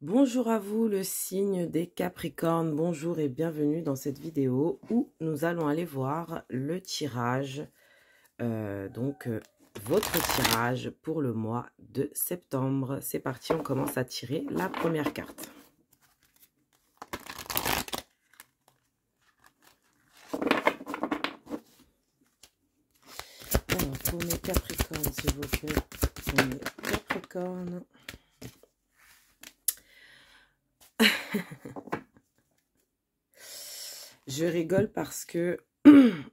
Bonjour à vous, le signe des Capricornes. Bonjour et bienvenue dans cette vidéo où nous allons aller voir le tirage, votre tirage pour le mois de septembre. C'est parti, on commence à tirer la première carte. Alors, pour mes Capricornes, s'il vous plaît, pour mes Capricornes. Je rigole parce que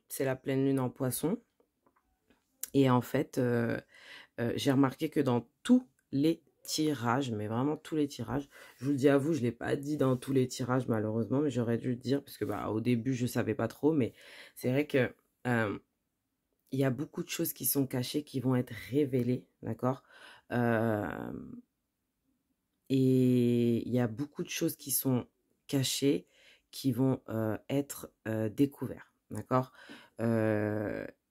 c'est la pleine lune en Poisson. Et en fait, j'ai remarqué que dans tous les tirages, mais vraiment tous les tirages, je vous le dis à vous, je ne l'ai pas dit dans tous les tirages malheureusement, mais j'aurais dû le dire parce que au début, je ne savais pas trop. Mais c'est vrai que il y a beaucoup de choses qui sont cachées, qui vont être révélées, d'accord? Et il y a beaucoup de choses qui sont cachées, qui vont être découvertes, d'accord?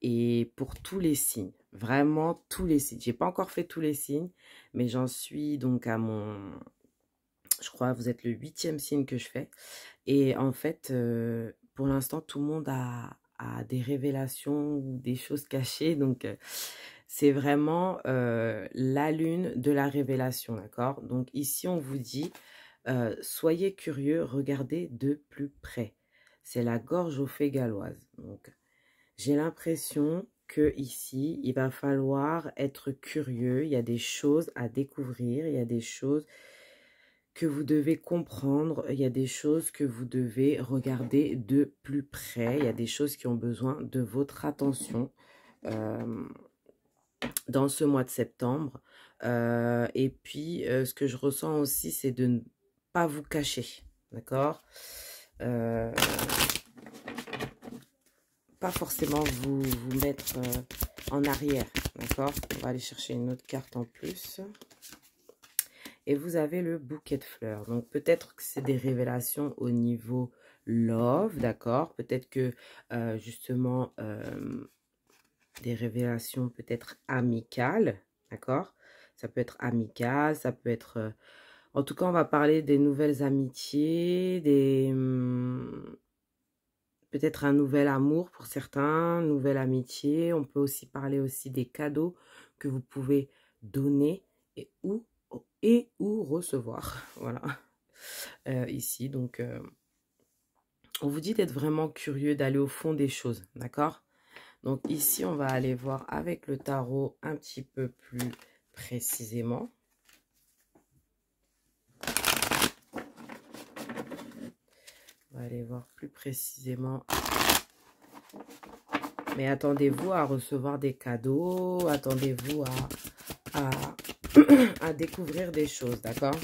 Et pour tous les signes, vraiment tous les signes. J'ai pas encore fait tous les signes, mais j'en suis donc à mon... Je crois que vous êtes le 8e signe que je fais. Et en fait, pour l'instant, tout le monde a des révélations ou des choses cachées. Donc, c'est vraiment la lune de la révélation, d'accord? Donc, ici, on vous dit, soyez curieux, regardez de plus près. C'est la gorge aux fées galloises. Donc, j'ai l'impression que ici, il va falloir être curieux. Il y a des choses à découvrir. Il y a des choses que vous devez comprendre. Il y a des choses que vous devez regarder de plus près. Il y a des choses qui ont besoin de votre attention dans ce mois de septembre. Et puis, ce que je ressens aussi, c'est de ne pas vous cacher. D'accord? Pas forcément vous mettre en arrière, d'accord? On va aller chercher une autre carte en plus. Et vous avez le bouquet de fleurs. Donc, peut-être que c'est des révélations au niveau love, d'accord? Peut-être que, justement, des révélations peut-être amicales, d'accord? Ça peut être amical, ça peut être... en tout cas, on va parler des nouvelles amitiés, des... peut-être un nouvel amour pour certains, nouvelle amitié. On peut aussi parler aussi des cadeaux que vous pouvez donner et ou recevoir. Voilà. Ici, donc, on vous dit d'être vraiment curieux, d'aller au fond des choses, d'accord? Donc ici, on va aller voir avec le tarot un petit peu plus précisément. On va aller voir plus précisément. Mais attendez-vous à recevoir des cadeaux, attendez-vous à découvrir des choses, d'accord?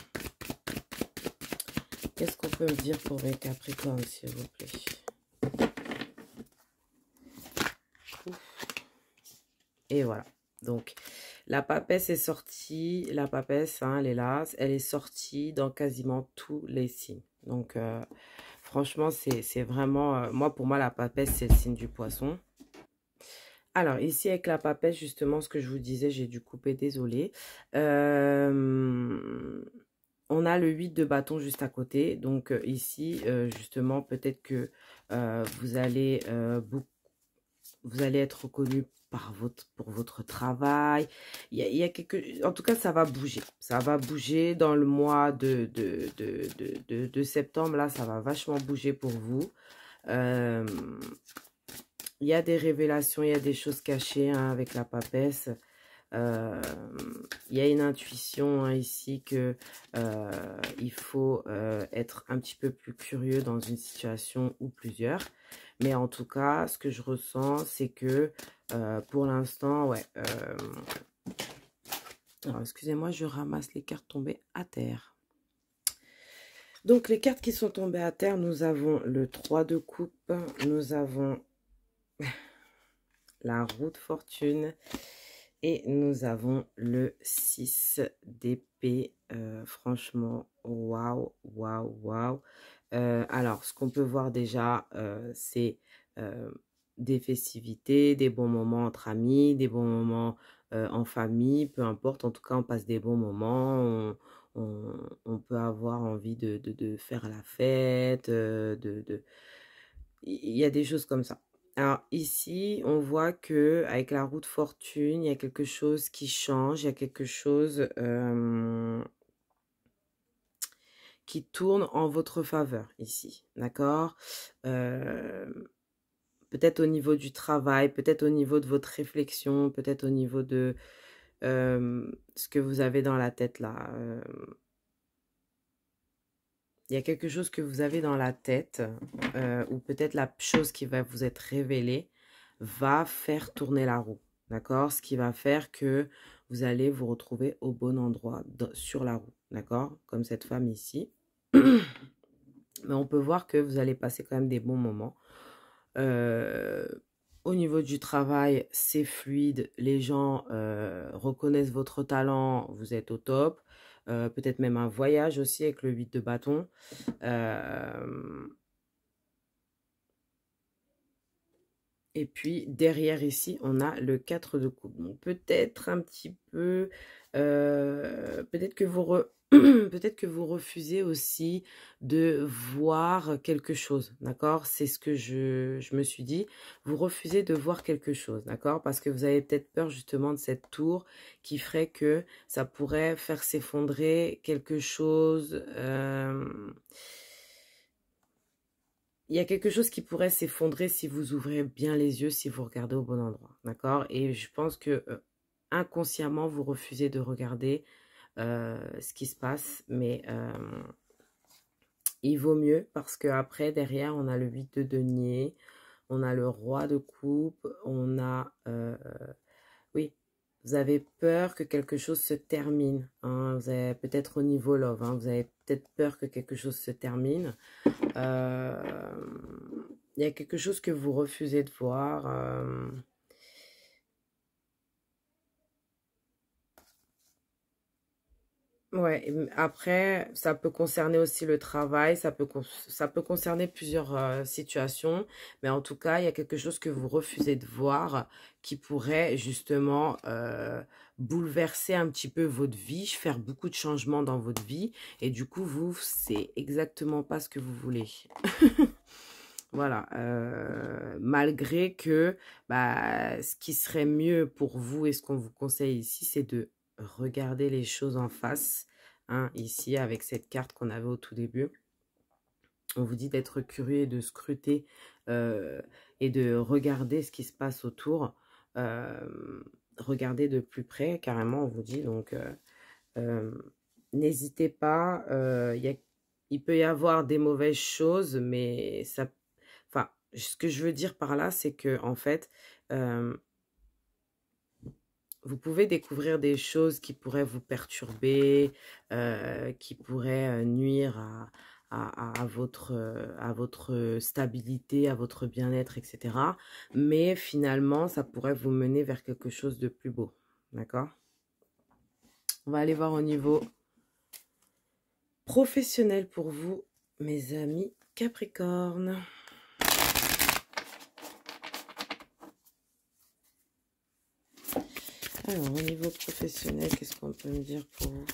Qu'est-ce qu'on peut me dire pour mes Capricornes, s'il vous plaît? Et voilà. Donc, la papesse est sortie. La papesse, hein, elle est là. Elle est sortie dans quasiment tous les signes. Donc, franchement, c'est vraiment... moi, pour moi, la papesse, c'est le signe du poisson. Alors, ici, avec la papesse, justement, ce que je vous disais, j'ai dû couper, désolé. On a le 8 de bâton juste à côté. Donc, ici, justement, peut-être que vous allez être reconnu pour votre travail. Il y a en tout cas, ça va bouger. Ça va bouger dans le mois de septembre. Là, ça va vachement bouger pour vous. Il y a des révélations, il y a des choses cachées, hein, avec la papesse. Il y a une intuition, hein, ici que il faut être un petit peu plus curieux dans une situation ou plusieurs. Mais en tout cas, ce que je ressens, c'est que pour l'instant, ouais. Alors, excusez-moi, je ramasse les cartes tombées à terre. Donc, les cartes qui sont tombées à terre, nous avons le 3 de coupe, nous avons la roue de fortune et nous avons le 6 d'épée. Franchement, waouh, waouh, waouh. Alors, ce qu'on peut voir déjà, c'est des festivités, des bons moments entre amis, des bons moments en famille, peu importe. En tout cas, on passe des bons moments, on peut avoir envie de faire la fête, il y a des choses comme ça. Alors ici, on voit que avec la roue de fortune, il y a quelque chose qui change, il y a quelque chose qui tourne en votre faveur ici, d'accord? Peut-être au niveau du travail, peut-être au niveau de votre réflexion, peut-être au niveau de ce que vous avez dans la tête là. Il y a quelque chose que vous avez dans la tête, ou peut-être la chose qui va vous être révélée va faire tourner la roue, d'accord? Ce qui va faire que vous allez vous retrouver au bon endroit sur la roue, d'accord? Comme cette femme ici. Mais on peut voir que vous allez passer quand même des bons moments. Au niveau du travail, c'est fluide. Les gens reconnaissent votre talent. Vous êtes au top. Peut-être même un voyage aussi avec le 8 de bâton. Et puis, derrière ici, on a le 4 de coupe. Donc, peut-être un petit peu... peut-être que vous... peut-être que vous refusez aussi de voir quelque chose, d'accord? C'est ce que je me suis dit. Vous refusez de voir quelque chose, d'accord? Parce que vous avez peut-être peur justement de cette tour qui ferait que ça pourrait faire s'effondrer quelque chose... il y a quelque chose qui pourrait s'effondrer si vous ouvrez bien les yeux, si vous regardez au bon endroit, d'accord? Et je pense que inconsciemment, vous refusez de regarder ce qui se passe, mais il vaut mieux parce qu'après, derrière, on a le 8 de denier, on a le roi de coupe, on a... oui, vous avez peur que quelque chose se termine, hein, vous avez peut-être au niveau love, hein, vous avez peut-être peur que quelque chose se termine. Il y a quelque chose que vous refusez de voir. Ouais, après, ça peut concerner aussi le travail, ça peut concerner plusieurs situations, mais en tout cas, il y a quelque chose que vous refusez de voir qui pourrait justement bouleverser un petit peu votre vie, faire beaucoup de changements dans votre vie, et du coup, vous, c'est exactement pas ce que vous voulez. Voilà, malgré que bah, ce qui serait mieux pour vous et ce qu'on vous conseille ici, c'est de regarder les choses en face. Hein, ici, avec cette carte qu'on avait au tout début, on vous dit d'être curieux et de scruter et de regarder ce qui se passe autour. Regardez de plus près, carrément, on vous dit. Donc, n'hésitez pas. Il peut y avoir des mauvaises choses, mais ça... Enfin, ce que je veux dire par là, c'est que en fait, vous pouvez découvrir des choses qui pourraient vous perturber, qui pourraient nuire à votre stabilité, à votre bien-être, etc. Mais finalement, ça pourrait vous mener vers quelque chose de plus beau. D'accord? On va aller voir au niveau professionnel pour vous, mes amis Capricorne. Alors, au niveau professionnel, qu'est-ce qu'on peut me dire pour vous?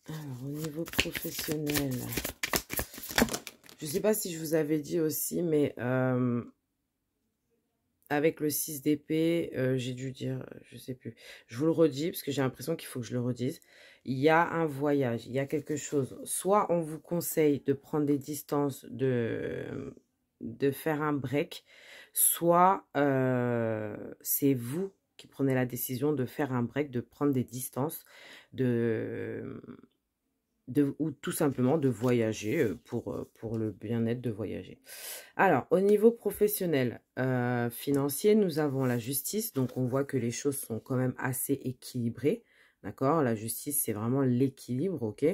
Alors, au niveau professionnel, je ne sais pas si je vous avais dit aussi, mais avec le 6 d'épée, j'ai dû dire, je ne sais plus. Je vous le redis, parce que j'ai l'impression qu'il faut que je le redise. Il y a un voyage, il y a quelque chose. Soit on vous conseille de prendre des distances, de faire un break, soit c'est vous qui prenez la décision de faire un break, de prendre des distances, ou tout simplement de voyager pour le bien-être de voyager. Alors, au niveau professionnel, financier, nous avons la justice. Donc, on voit que les choses sont quand même assez équilibrées. D'accord? La justice, c'est vraiment l'équilibre, ok?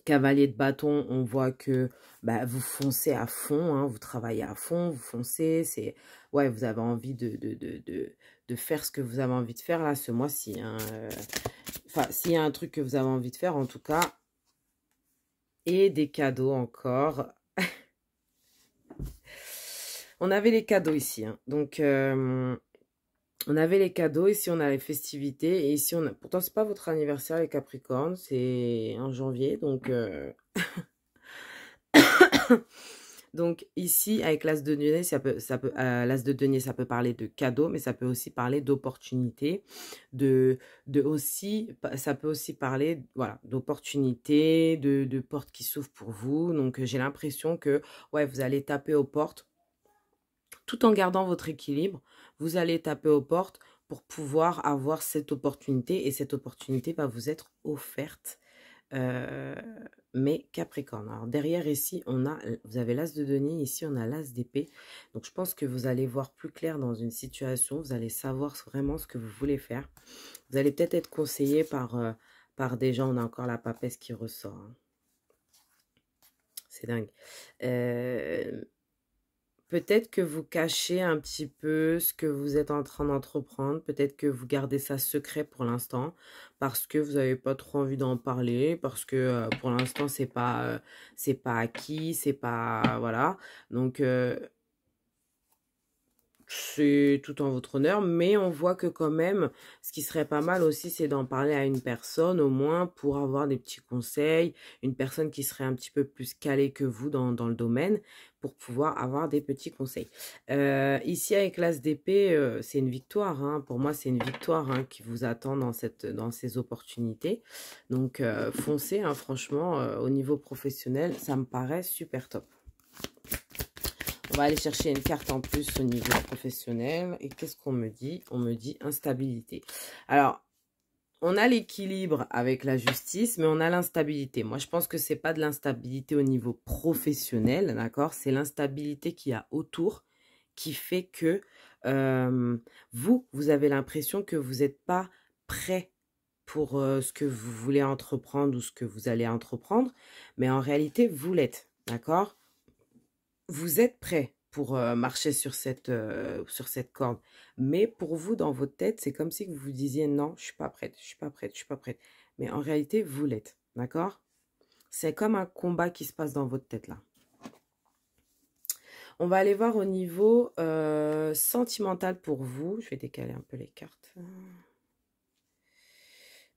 Cavalier de bâton, on voit que bah, vous foncez à fond, hein, vous travaillez à fond, vous foncez. Ouais, vous avez envie de faire ce que vous avez envie de faire là ce mois-ci. Hein, enfin, s'il y a un truc que vous avez envie de faire, en tout cas, Et des cadeaux encore. On avait les cadeaux ici. Hein. Donc, on avait les cadeaux. Ici, on a les festivités. Et ici, on a... Pourtant, c'est pas votre anniversaire, les Capricornes. C'est en janvier. Donc, donc ici, avec l'as de denier, l'as de denier, ça peut parler de cadeaux, mais ça peut aussi parler d'opportunités, ça peut aussi parler, voilà, d'opportunités, de portes qui s'ouvrent pour vous. Donc, j'ai l'impression que, ouais, vous allez taper aux portes, tout en gardant votre équilibre. Vous allez taper aux portes pour pouvoir avoir cette opportunité, et cette opportunité va vous être offerte. Mais Capricorne. Alors derrière ici, vous avez l'as de denier, ici on a l'as d'épée. Donc je pense que vous allez voir plus clair dans une situation, vous allez savoir vraiment ce que vous voulez faire. Vous allez peut-être être conseillé par des gens, on a encore la papesse qui ressort. Hein. C'est dingue. Peut-être que vous cachez un petit peu ce que vous êtes en train d'entreprendre. Peut-être que vous gardez ça secret pour l'instant parce que vous n'avez pas trop envie d'en parler, parce que pour l'instant, c'est pas acquis, c'est pas... Voilà. Donc, c'est tout en votre honneur, mais on voit que quand même, ce qui serait pas mal aussi, c'est d'en parler à une personne, au moins pour avoir des petits conseils, une personne qui serait un petit peu plus calée que vous dans le domaine, pour pouvoir avoir des petits conseils. Ici, avec l'as d'épée, c'est une victoire, hein. Pour moi, c'est une victoire hein, qui vous attend dans ces opportunités. Donc, foncez, hein, franchement, au niveau professionnel, ça me paraît super top. On va aller chercher une carte en plus au niveau professionnel. Et qu'est-ce qu'on me dit? On me dit instabilité. Alors, on a l'équilibre avec la justice, mais on a l'instabilité. Moi, je pense que c'est pas de l'instabilité au niveau professionnel, d'accord? C'est l'instabilité qu'il y a autour qui fait que vous avez l'impression que vous n'êtes pas prêt pour ce que vous voulez entreprendre ou ce que vous allez entreprendre. Mais en réalité, vous l'êtes, d'accord? Vous êtes prêt pour marcher sur cette corde. Mais pour vous, dans votre tête, c'est comme si vous vous disiez non, je suis pas prête, je suis pas prête, je suis pas prête. Mais en réalité, vous l'êtes, d'accord? C'est comme un combat qui se passe dans votre tête là. On va aller voir au niveau sentimental pour vous. Je vais décaler un peu les cartes.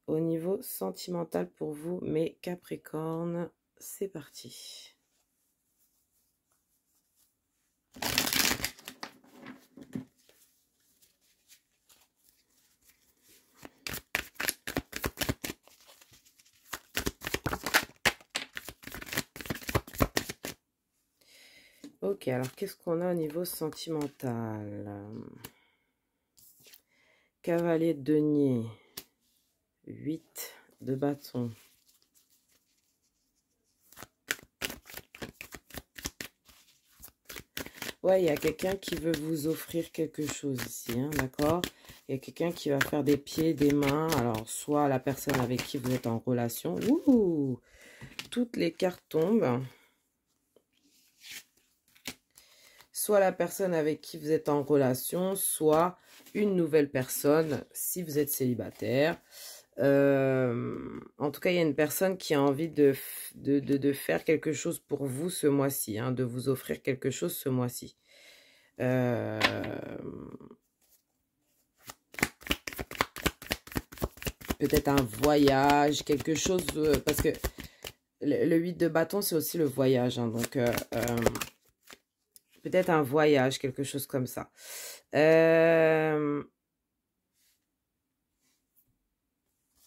Au niveau sentimental pour vous, mes Capricornes, c'est parti. Ok, alors qu'est-ce qu'on a au niveau sentimental? Cavalier de denier, 8 de bâton. Ouais, il y a quelqu'un qui veut vous offrir quelque chose ici, hein, d'accord? Il y a quelqu'un qui va faire des pieds, des mains. Alors, soit la personne avec qui vous êtes en relation. Ouh! Toutes les cartes tombent. Soit la personne avec qui vous êtes en relation, soit une nouvelle personne si vous êtes célibataire. En tout cas, il y a une personne qui a envie de faire quelque chose pour vous ce mois-ci, hein, de vous offrir quelque chose ce mois-ci. Peut-être un voyage, quelque chose, parce que le 8 de bâton, c'est aussi le voyage, hein, donc peut-être un voyage, quelque chose comme ça.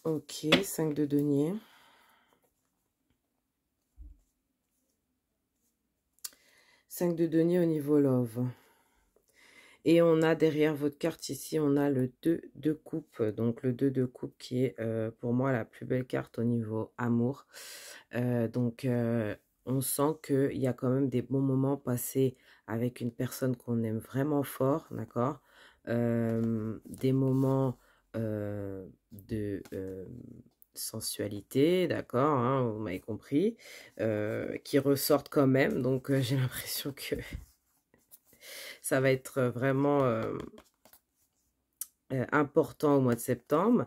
Ok, 5 de denier. 5 de denier au niveau love. Et on a derrière votre carte ici, on a le 2 de coupe. Donc le 2 de coupe qui est pour moi la plus belle carte au niveau amour. Donc on sent qu'il y a quand même des bons moments passés avec une personne qu'on aime vraiment fort, d'accord? Des moments de sensualité, d'accord, hein, vous m'avez compris, qui ressortent quand même. Donc j'ai l'impression que ça va être vraiment important au mois de septembre.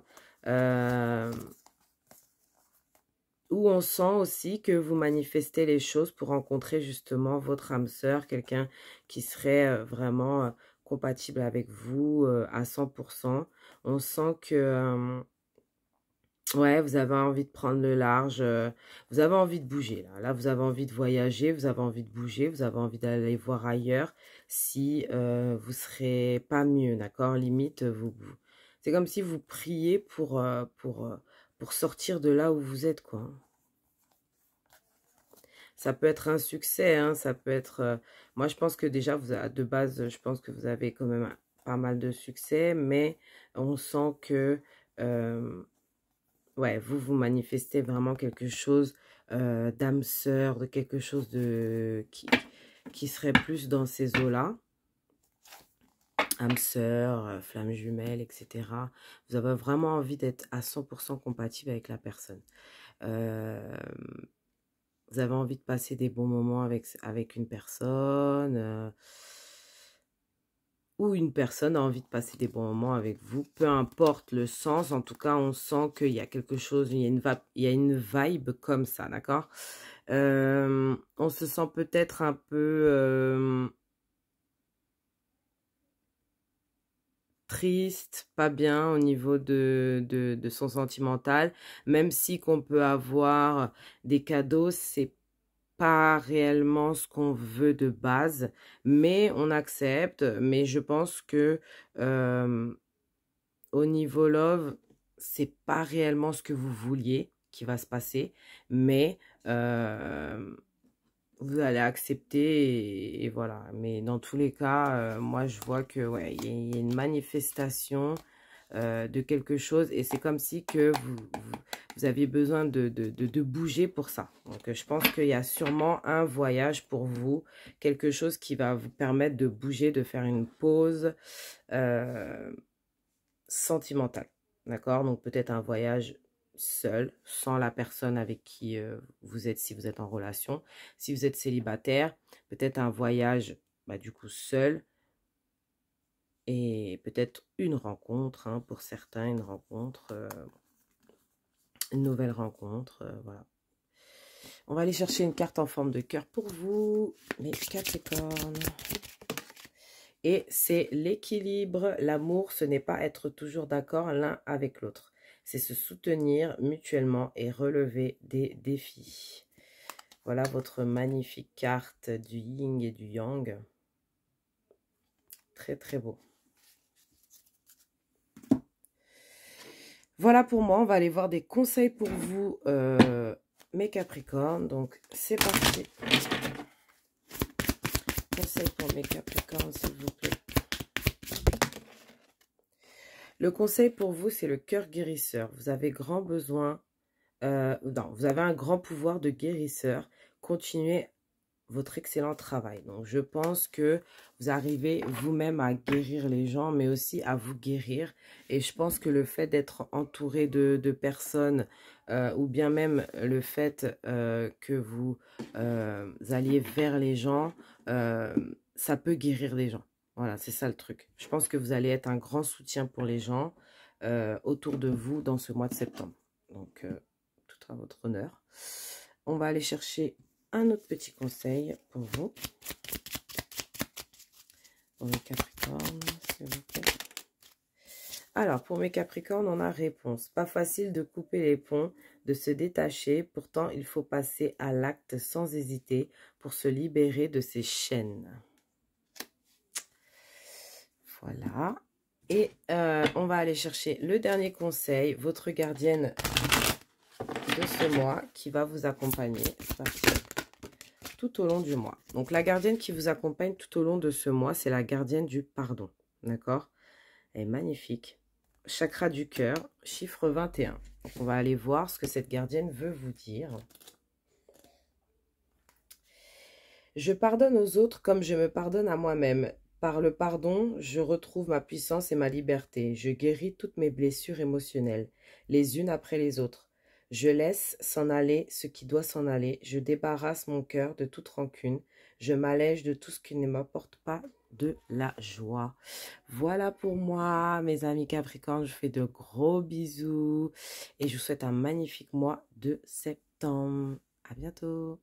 où on sent aussi que vous manifestez les choses pour rencontrer justement votre âme sœur, quelqu'un qui serait vraiment compatible avec vous à 100%. On sent que ouais, vous avez envie de prendre le large, vous avez envie de bouger là. Là, vous avez envie de voyager, vous avez envie de bouger, vous avez envie d'aller voir ailleurs si vous serez pas mieux, d'accord? Limite, c'est comme si vous priez pour sortir de là où vous êtes, quoi. Ça peut être un succès, hein, ça peut être... moi, je pense que déjà, de base, je pense que vous avez quand même pas mal de succès, mais on sent que... ouais, vous manifestez vraiment quelque chose d'âme sœur, de quelque chose qui serait plus dans ces eaux-là. Âme sœur, flamme jumelle, etc. Vous avez vraiment envie d'être à 100% compatible avec la personne. Vous avez envie de passer des bons moments avec une personne, ou une personne a envie de passer des bons moments avec vous. Peu importe le sens, en tout cas, on sent qu'il y a quelque chose, il y a une vibe comme ça, d'accord? On se sent peut-être un peu triste, pas bien au niveau de son sentimental, même si qu'on peut avoir des cadeaux, c'est pas réellement ce qu'on veut de base, mais on accepte. Mais je pense que au niveau love, c'est pas réellement ce que vous vouliez qui va se passer, mais vous allez accepter et voilà. Mais dans tous les cas, moi je vois que ouais, il y a une manifestation de quelque chose et c'est comme si que vous aviez besoin de bouger pour ça. Donc je pense qu'il y a sûrement un voyage pour vous, quelque chose qui va vous permettre de bouger, de faire une pause sentimentale. D'accord? Donc peut-être un voyage seul, sans la personne avec qui vous êtes, si vous êtes en relation. Si vous êtes célibataire, peut-être un voyage, bah, du coup, seul. Et peut-être une rencontre, hein, pour certains, une rencontre, une nouvelle rencontre, voilà. On va aller chercher une carte en forme de cœur pour vous, les Capricornes. Et c'est l'équilibre. L'amour, ce n'est pas être toujours d'accord l'un avec l'autre. C'est se soutenir mutuellement et relever des défis. Voilà votre magnifique carte du yin et du yang. Très, très beau. Voilà pour moi. On va aller voir des conseils pour vous, mes Capricornes. Donc, c'est parti. Conseil pour mes Capricornes, s'il vous plaît. Le conseil pour vous, c'est le cœur guérisseur. Vous avez grand besoin, non, vous avez un grand pouvoir de guérisseur. Continuez votre excellent travail. Donc, je pense que vous arrivez vous-même à guérir les gens, mais aussi à vous guérir. Et je pense que le fait d'être entouré de personnes, ou bien même le fait que vous alliez vers les gens, ça peut guérir les gens. Voilà, c'est ça le truc. Je pense que vous allez être un grand soutien pour les gens autour de vous dans ce mois de septembre. Donc, tout à votre honneur. On va aller chercher un autre petit conseil pour vous. Pour mes Capricornes, s'il vous plaît. Alors, pour mes Capricornes, on a réponse. Pas facile de couper les ponts, de se détacher. Pourtant, il faut passer à l'acte sans hésiter pour se libérer de ces chaînes. Voilà. Et on va aller chercher le dernier conseil. Votre gardienne de ce mois qui va vous accompagner. C'est parti. Tout au long du mois. Donc, la gardienne qui vous accompagne tout au long de ce mois, c'est la gardienne du pardon. D'accord? Elle est magnifique. Chakra du cœur, chiffre 21. Donc, on va aller voir ce que cette gardienne veut vous dire. Je pardonne aux autres comme je me pardonne à moi-même. Par le pardon, je retrouve ma puissance et ma liberté. Je guéris toutes mes blessures émotionnelles, les unes après les autres. Je laisse s'en aller ce qui doit s'en aller. Je débarrasse mon cœur de toute rancune. Je m'allège de tout ce qui ne m'apporte pas de la joie. Voilà pour moi, mes amis Capricornes. Je vous fais de gros bisous et je vous souhaite un magnifique mois de septembre. septembre. À bientôt.